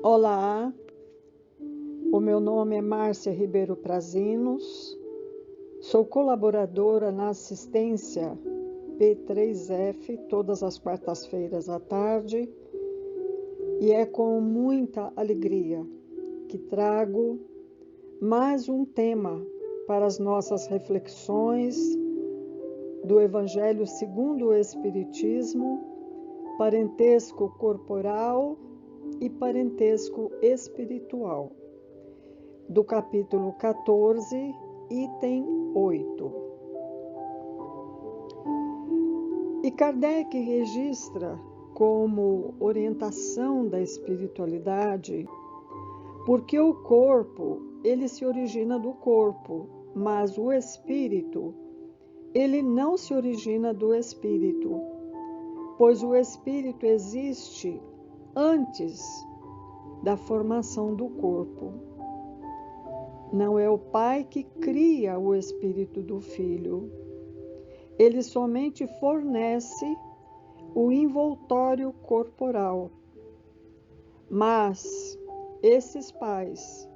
Olá, o meu nome é Márcia Ribeiro Prazinos, sou colaboradora na assistência P3F todas as quartas-feiras à tarde e é com muita alegria que trago mais um tema para as nossas reflexões do Evangelho segundo o Espiritismo, parentesco corporal e parentesco espiritual, do capítulo 14, item 8. E Kardec registra como orientação da espiritualidade, porque o corpo, ele se origina do corpo, mas o espírito, ele não se origina do espírito, pois o espírito existe antes da formação do corpo. Não é o pai que cria o espírito do filho. Ele somente fornece o envoltório corporal. Mas esses pais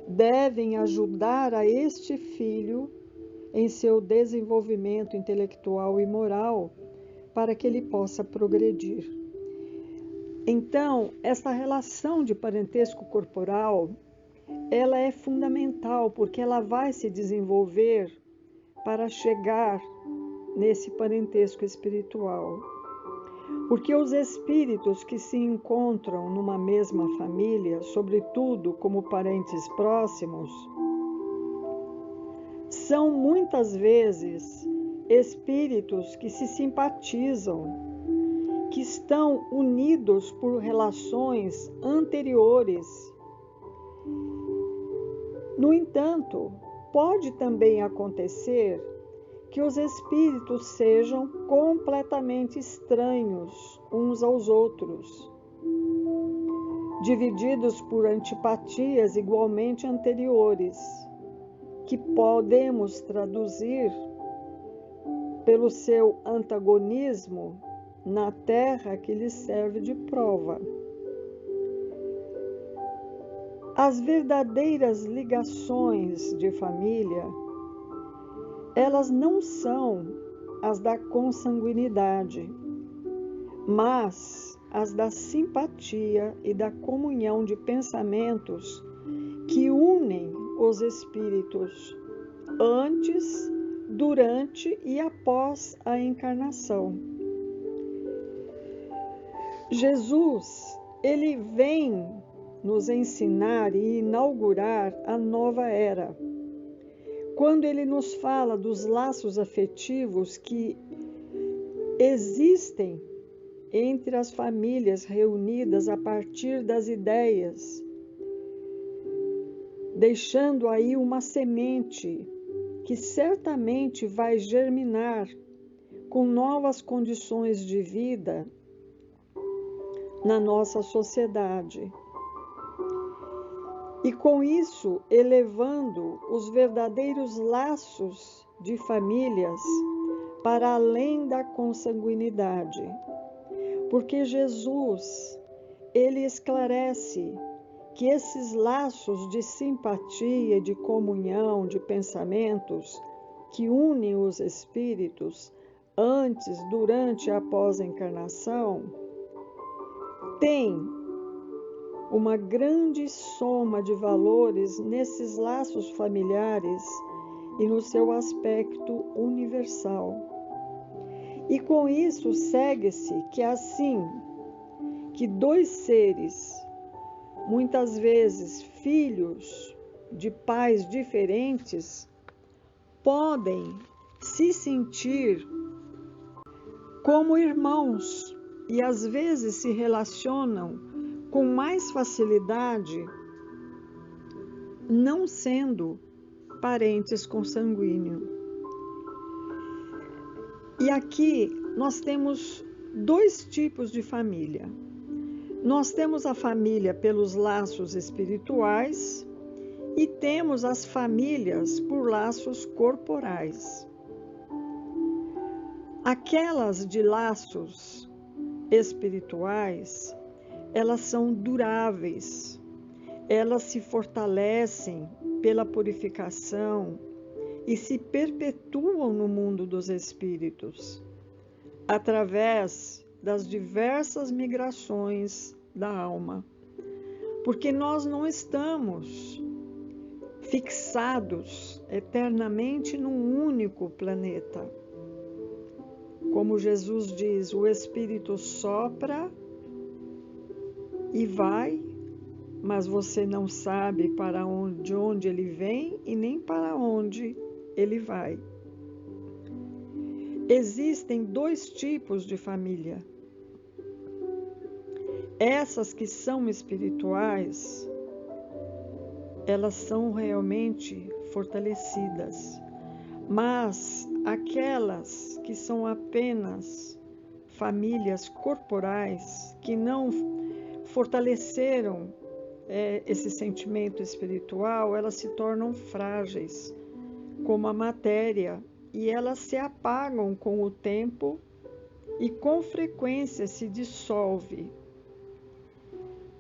devem ajudar a este filho em seu desenvolvimento intelectual e moral para que ele possa progredir. Então, essa relação de parentesco corporal, ela é fundamental porque ela vai se desenvolver para chegar nesse parentesco espiritual. Porque os espíritos que se encontram numa mesma família, sobretudo como parentes próximos, são muitas vezes espíritos que se simpatizam, que estão unidos por relações anteriores. No entanto, pode também acontecer que os espíritos sejam completamente estranhos uns aos outros, divididos por antipatias igualmente anteriores, que podemos traduzir pelo seu antagonismo na terra que lhes serve de prova. As verdadeiras ligações de família, elas não são as da consanguinidade, mas as da simpatia e da comunhão de pensamentos que unem os espíritos antes, durante e após a encarnação. Jesus, ele vem nos ensinar e inaugurar a nova era, quando ele nos fala dos laços afetivos que existem entre as famílias reunidas a partir das ideias, deixando aí uma semente que certamente vai germinar com novas condições de vida na nossa sociedade. E com isso, elevando os verdadeiros laços de famílias para além da consanguinidade. Porque Jesus, ele esclarece que esses laços de simpatia, de comunhão, de pensamentos que unem os espíritos antes, durante e após a encarnação, têm uma grande soma de valores nesses laços familiares e no seu aspecto universal. E com isso segue-se que assim que dois seres, muitas vezes filhos de pais diferentes, podem se sentir como irmãos e às vezes se relacionam com mais facilidade, não sendo parentes consanguíneos. E aqui nós temos dois tipos de família. Nós temos a família pelos laços espirituais e temos as famílias por laços corporais. Aquelas de laços espirituais, elas são duráveis, elas se fortalecem pela purificação e se perpetuam no mundo dos espíritos, através das diversas migrações da alma. Porque nós não estamos fixados eternamente num único planeta. Como Jesus diz, o Espírito sopra e vai, mas você não sabe de onde ele vem e nem para onde ele vai. Existem dois tipos de família. Essas que são espirituais, elas são realmente fortalecidas. Mas aquelas que são apenas famílias corporais, que não fortaleceram esse sentimento espiritual, elas se tornam frágeis, como a matéria, e elas se apagam com o tempo e com frequência se dissolve.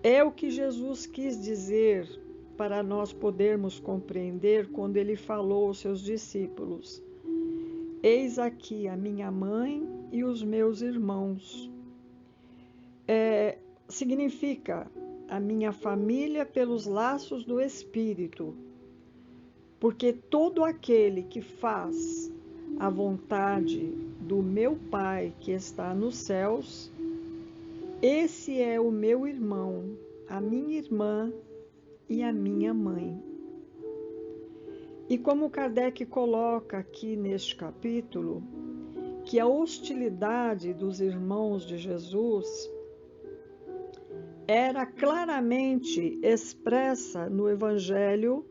É o que Jesus quis dizer para nós podermos compreender quando ele falou aos seus discípulos: eis aqui a minha mãe e os meus irmãos. Significa a minha família pelos laços do Espírito, porque todo aquele que faz a vontade do meu Pai que está nos céus, esse é o meu irmão, a minha irmã e a minha mãe. E como Kardec coloca aqui neste capítulo, que a hostilidade dos irmãos de Jesus era claramente expressa no Evangelho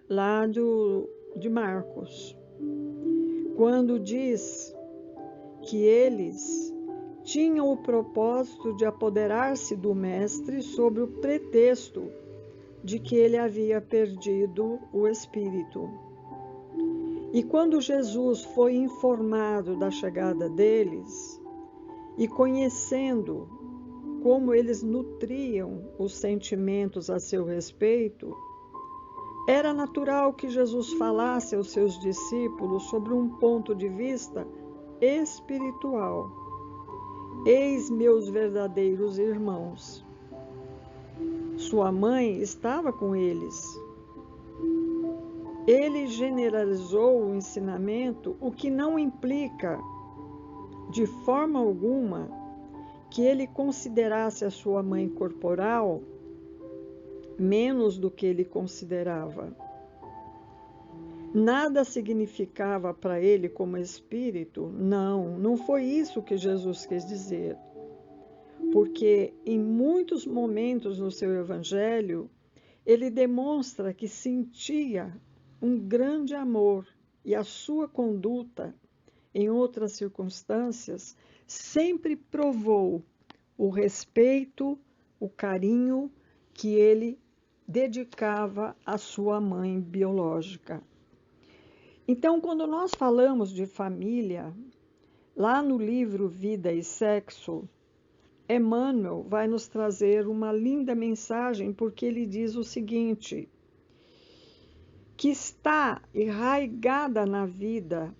lá de Marcos, quando diz que eles tinham o propósito de apoderar-se do Mestre sob o pretexto de que ele havia perdido o espírito. E quando Jesus foi informado da chegada deles, e conhecendo como eles nutriam os sentimentos a seu respeito, era natural que Jesus falasse aos seus discípulos sobre um ponto de vista espiritual. Eis meus verdadeiros irmãos. Sua mãe estava com eles. Ele generalizou o ensinamento, o que não implica, de forma alguma, que ele considerasse a sua mãe corporal menos do que ele considerava. Nada significava para ele como espírito. Não foi isso que Jesus quis dizer. Porque em muitos momentos no seu evangelho, ele demonstra que sentia um grande amor e a sua conduta, em outras circunstâncias, sempre provou o respeito, o carinho que ele dedicava à sua mãe biológica. Então, quando nós falamos de família, lá no livro Vida e Sexo, Emmanuel vai nos trazer uma linda mensagem, porque ele diz o seguinte, que está enraizada na vida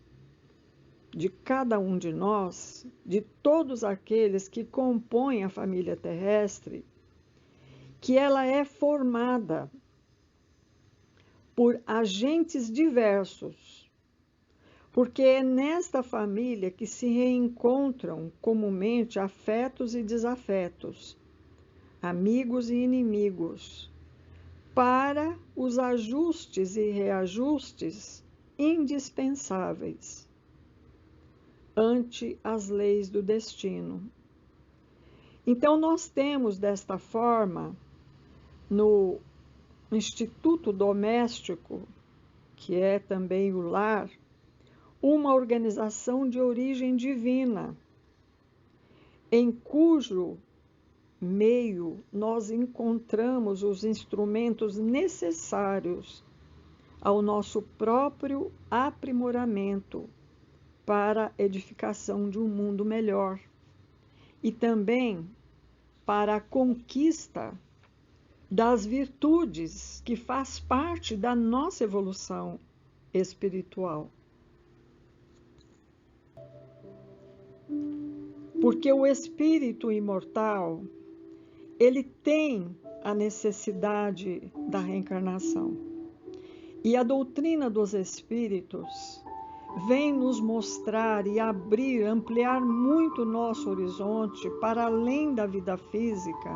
de cada um de nós, de todos aqueles que compõem a família terrestre, que ela é formada por agentes diversos, porque é nesta família que se reencontram comumente afetos e desafetos, amigos e inimigos, para os ajustes e reajustes indispensáveis ante as leis do destino. Então, nós temos desta forma, no Instituto Doméstico, que é também o lar, uma organização de origem divina, em cujo meio nós encontramos os instrumentos necessários ao nosso próprio aprimoramento para a edificação de um mundo melhor. E também para a conquista das virtudes que faz parte da nossa evolução espiritual. Porque o espírito imortal, ele tem a necessidade da reencarnação. E a doutrina dos espíritos vem nos mostrar e abrir, ampliar muito o nosso horizonte para além da vida física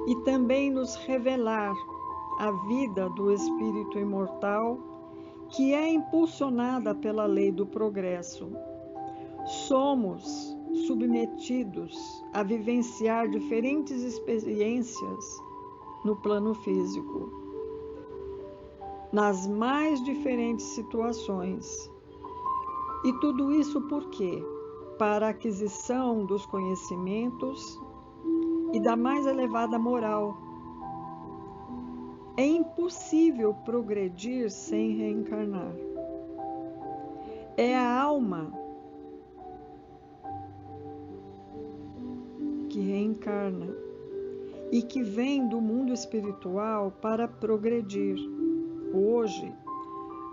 e também nos revelar a vida do espírito imortal, que é impulsionada pela lei do progresso. Somos submetidos a vivenciar diferentes experiências no plano físico, nas mais diferentes situações. E tudo isso por quê? Para a aquisição dos conhecimentos e da mais elevada moral. É impossível progredir sem reencarnar. É a alma que reencarna e que vem do mundo espiritual para progredir. Hoje,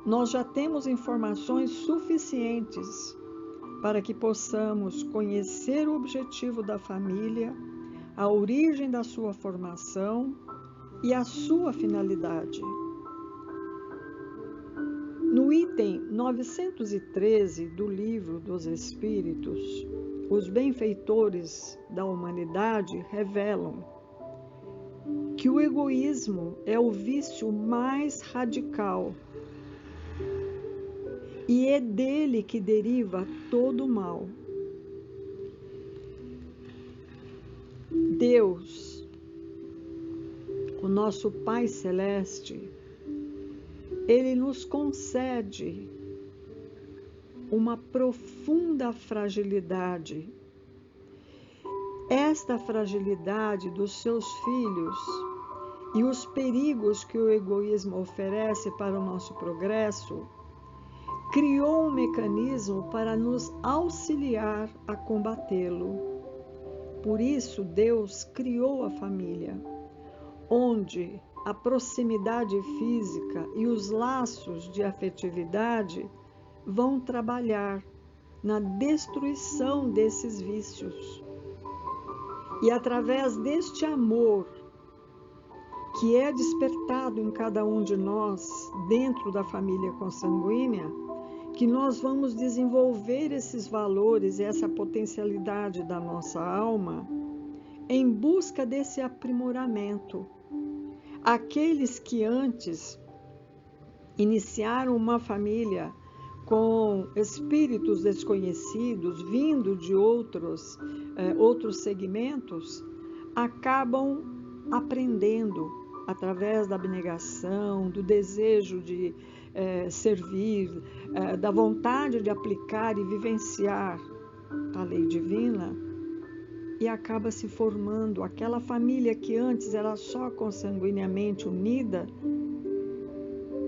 nós já temos informações suficientes para que possamos conhecer o objetivo da família, a origem da sua formação e a sua finalidade. No item 913 do Livro dos Espíritos, os benfeitores da humanidade revelam que o egoísmo é o vício mais radical e é dele que deriva todo o mal. Deus, o nosso Pai Celeste, Ele nos concede uma profunda fragilidade. Esta fragilidade dos seus filhos e os perigos que o egoísmo oferece para o nosso progresso, criou um mecanismo para nos auxiliar a combatê-lo. Por isso, Deus criou a família, onde a proximidade física e os laços de afetividade vão trabalhar na destruição desses vícios. E através deste amor que é despertado em cada um de nós, dentro da família consanguínea, que nós vamos desenvolver esses valores e essa potencialidade da nossa alma em busca desse aprimoramento. Aqueles que antes iniciaram uma família com espíritos desconhecidos, vindo de outros segmentos, acabam aprendendo através da abnegação, do desejo de servir, da vontade de aplicar e vivenciar a lei divina, e acaba se formando aquela família que antes era só consanguineamente unida.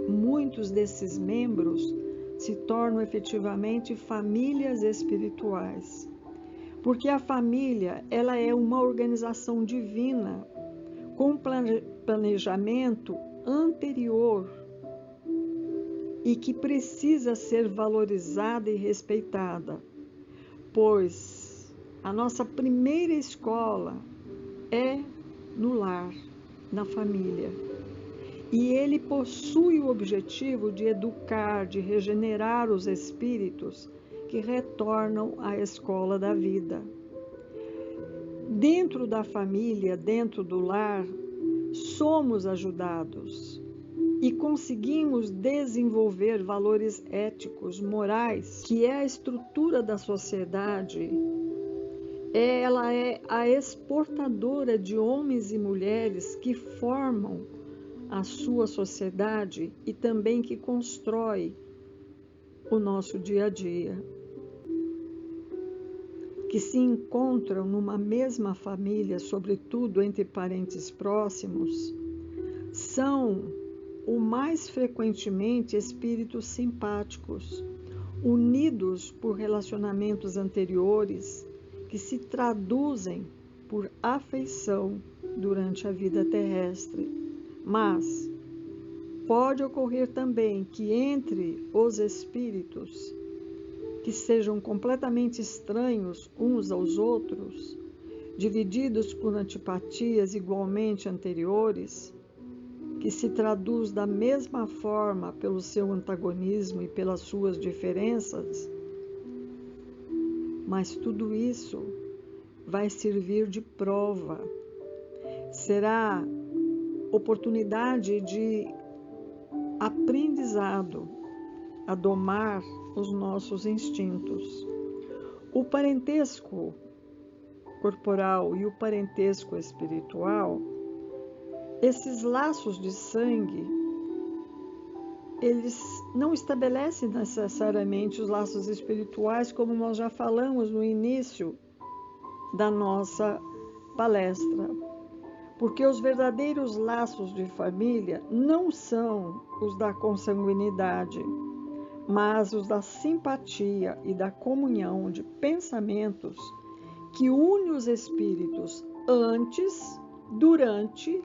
Muitos desses membros se tornam efetivamente famílias espirituais, porque a família, ela é uma organização divina com planejamento anterior e que precisa ser valorizada e respeitada, pois a nossa primeira escola é no lar, na família. E ele possui o objetivo de educar, de regenerar os espíritos que retornam à escola da vida. Dentro da família, dentro do lar, somos ajudados e conseguimos desenvolver valores éticos, morais, que é a estrutura da sociedade. Ela é a exportadora de homens e mulheres que formam a sua sociedade e também que constrói o nosso dia a dia. Que se encontram numa mesma família, sobretudo entre parentes próximos, são o mais frequentemente espíritos simpáticos, unidos por relacionamentos anteriores, que se traduzem por afeição durante a vida terrestre, mas pode ocorrer também que entre os espíritos que sejam completamente estranhos uns aos outros, divididos por antipatias igualmente anteriores, que se traduz da mesma forma pelo seu antagonismo e pelas suas diferenças, mas tudo isso vai servir de prova. Será oportunidade de aprendizado a domar os nossos instintos. O parentesco corporal e o parentesco espiritual, esses laços de sangue, eles não estabelecem necessariamente os laços espirituais, como nós já falamos no início da nossa palestra, porque os verdadeiros laços de família não são os da consanguinidade, mas os da simpatia e da comunhão de pensamentos que une os espíritos antes, durante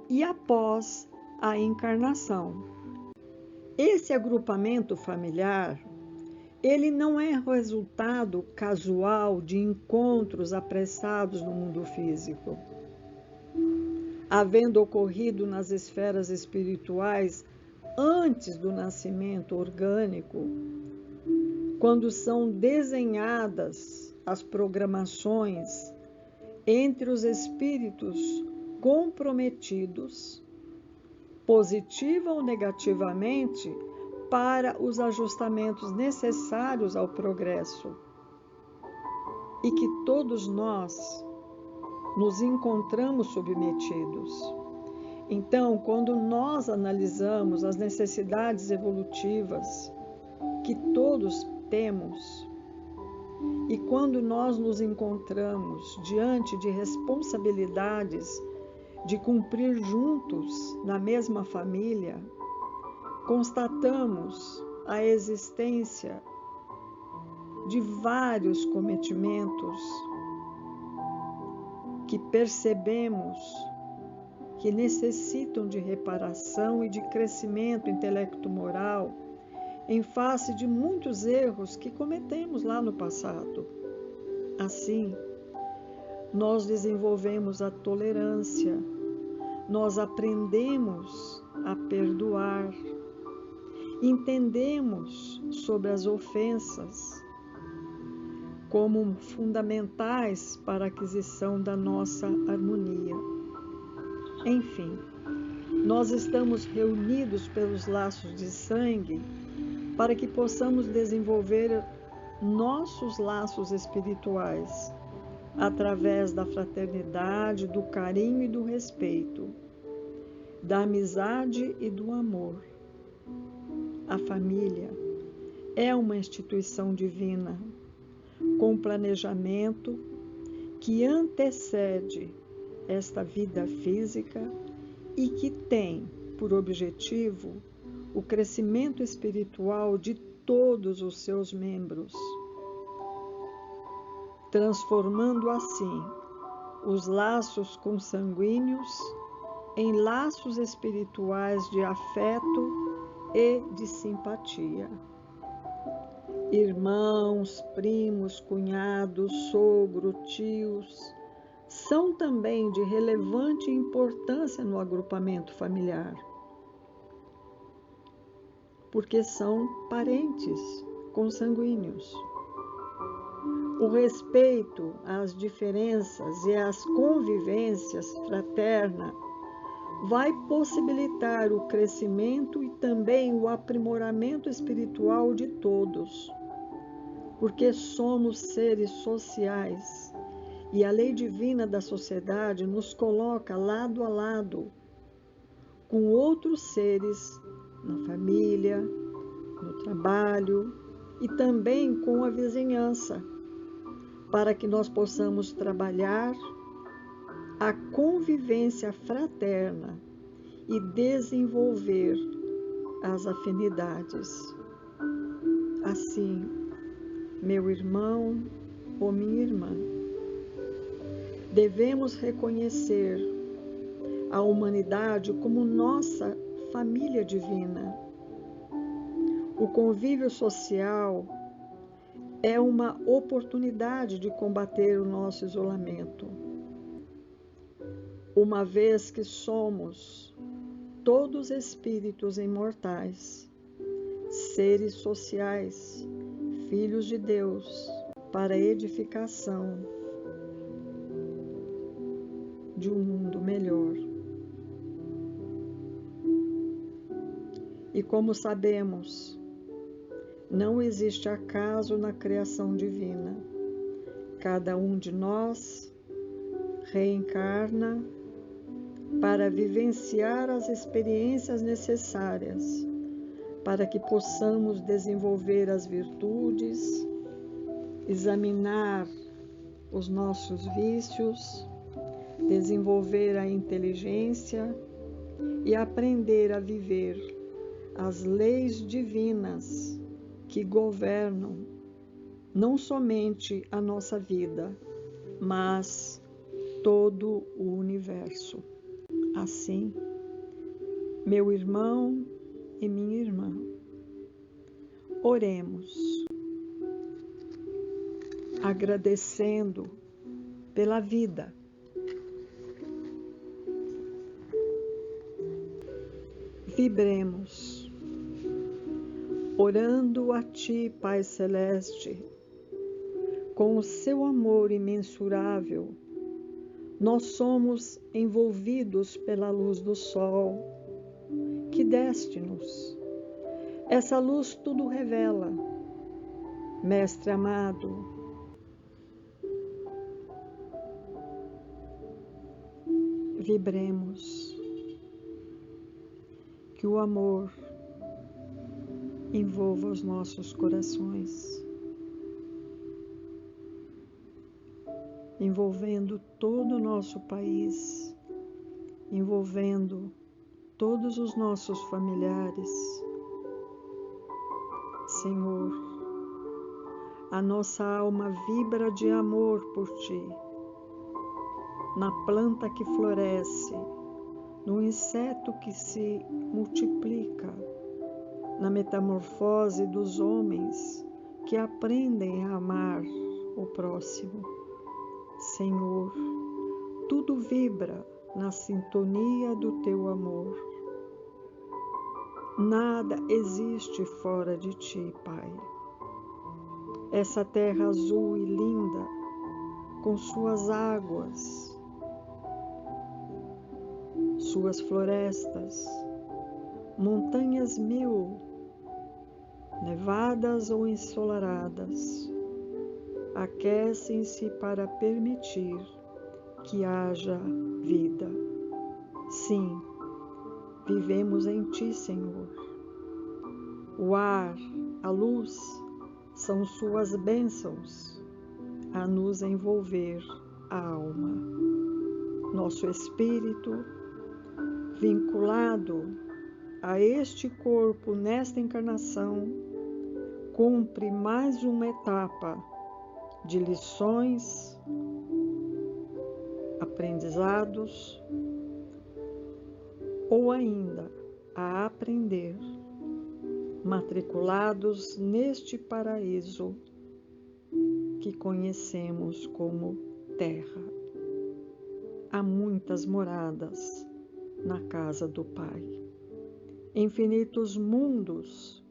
e após a encarnação. Esse agrupamento familiar, ele não é resultado casual de encontros apressados no mundo físico. Havendo ocorrido nas esferas espirituais antes do nascimento orgânico, quando são desenhadas as programações entre os espíritos comprometidos, positiva ou negativamente, para os ajustamentos necessários ao progresso, e que todos nós nos encontramos submetidos. Então, quando nós analisamos as necessidades evolutivas que todos temos, e quando nós nos encontramos diante de responsabilidades de cumprir juntos na mesma família, constatamos a existência de vários cometimentos que percebemos que necessitam de reparação e de crescimento intelecto-moral em face de muitos erros que cometemos lá no passado. Assim, nós desenvolvemos a tolerância, nós aprendemos a perdoar, entendemos sobre as ofensas como fundamentais para a aquisição da nossa harmonia. Enfim, nós estamos reunidos pelos laços de sangue para que possamos desenvolver nossos laços espirituais através da fraternidade, do carinho e do respeito, da amizade e do amor. A família é uma instituição divina, com planejamento que antecede esta vida física e que tem por objetivo o crescimento espiritual de todos os seus membros, transformando assim os laços consanguíneos em laços espirituais de afeto e de simpatia. Irmãos, primos, cunhados, sogro, tios, são também de relevante importância no agrupamento familiar, porque são parentes consanguíneos. O respeito às diferenças e às convivências fraterna vai possibilitar o crescimento e também o aprimoramento espiritual de todos, porque somos seres sociais e a lei divina da sociedade nos coloca lado a lado com outros seres na família, no trabalho e também com a vizinhança, para que nós possamos trabalhar a convivência fraterna e desenvolver as afinidades. Assim, meu irmão ou minha irmã, Devemos reconhecer a humanidade como nossa família divina. O convívio social é uma oportunidade de combater o nosso isolamento, uma vez que somos todos espíritos imortais, seres sociais, filhos de Deus, para a edificação de um mundo melhor. E como sabemos, não existe acaso na criação divina. Cada um de nós reencarna para vivenciar as experiências necessárias para que possamos desenvolver as virtudes, examinar os nossos vícios, desenvolver a inteligência e aprender a viver as leis divinas que governam não somente a nossa vida, mas todo o universo. Assim, meu irmão e minha irmã, oremos, agradecendo pela vida. Vibremos, orando a Ti, Pai Celeste, com o Seu amor imensurável. Nós somos envolvidos pela luz do sol que deste-nos. Essa luz tudo revela. Mestre amado, vibremos, que o amor envolva os nossos corações, envolvendo todo o nosso país, envolvendo todos os nossos familiares. Senhor, a nossa alma vibra de amor por Ti, na planta que floresce, no inseto que se multiplica, na metamorfose dos homens que aprendem a amar o próximo. Senhor, tudo vibra na sintonia do Teu amor. Nada existe fora de Ti, Pai. Essa terra azul e linda, com suas águas, suas florestas, montanhas mil, nevadas ou ensolaradas, aquecem-se para permitir que haja vida. Sim, vivemos em Ti, Senhor. O ar, a luz, são Suas bênçãos a nos envolver a alma. Nosso espírito, vinculado a este corpo nesta encarnação, cumpre mais uma etapa de lições, aprendizados, ou ainda a aprender, matriculados neste paraíso que conhecemos como Terra. Há muitas moradas na casa do Pai, infinitos mundos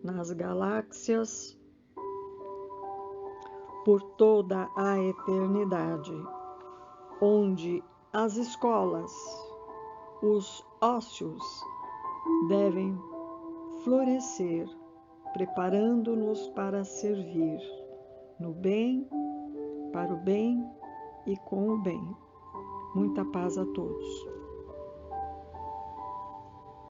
nas galáxias por toda a eternidade, onde as escolas, os ócios devem florescer, preparando-nos para servir no bem, para o bem e com o bem. Muita paz a todos.